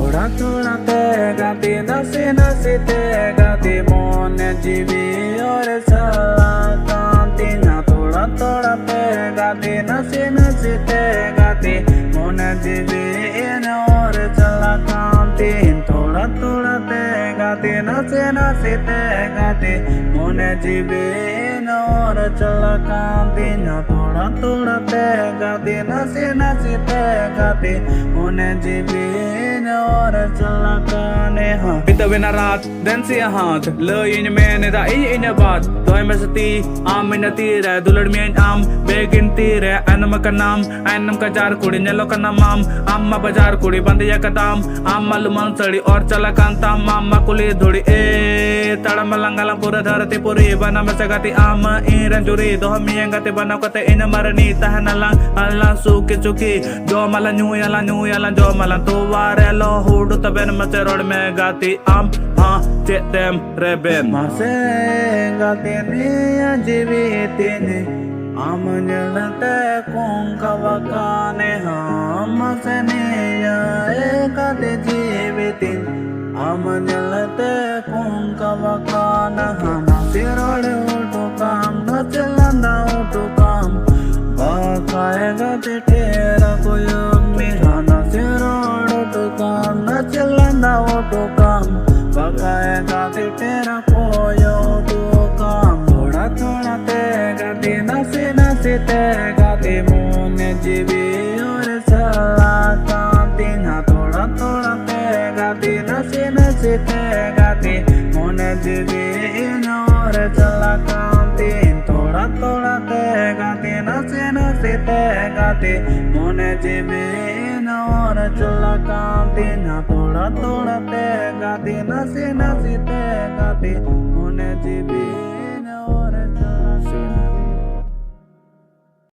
थोड़ा थोड़ा गाते नसे नसे गाते मन जीवी और चला कांति ना थोड़ा थोड़ा गाते नसे नसे गाते मन जीवी और चला कांति थोड़ा थोड़ा गाते नसे नसे गाते मन जीवी और चला कांति ना थोड़ा थोड़ा गाते नसे नसे गाते मन जीवी और चला काने हाँ Kita bina rahat dan sihat le ini mene da ini baat toy mesati am minatire dulad mein am begin tire anam ka naam anam ka jar kudi nelo ka namam amma bajar kudi bandiya ka dam amma luman sadi aur chala kantam amma kuli dhudi e tadam langala pura dharati puri bana mesagati am iran juri do hamiyangate bana kate in marani tahnalang allah suki chuki jo mala nyuyala jo mala to ware lo hudu taben mache road में गाती आम हाँ चेतम रेबेन मासे गाते ने जीवितिन आम जलते कुंकवकाने हम मसने गाते जीवितिन आम जलते कुंकवकान हम सिरोड उठो काम न चलना उठो काम बाकाए गाते तेरा कोई मिहाना सिरोड उठो काम न चलना उठो काम बकाए गाते तेरा कोयो तो काम थोड़ा थोड़ा गाते नसे नसे गाते मन जीवी और चला कांति ना थोड़ा थोड़ा गाते नसे नसे गाते मन जीवी और चला कांति थोड़ा थोड़ा गाते नसे नसे गाते मन जीवी और चला कांति ना थोड़ा थोड़ा गाते नसे नसे गाते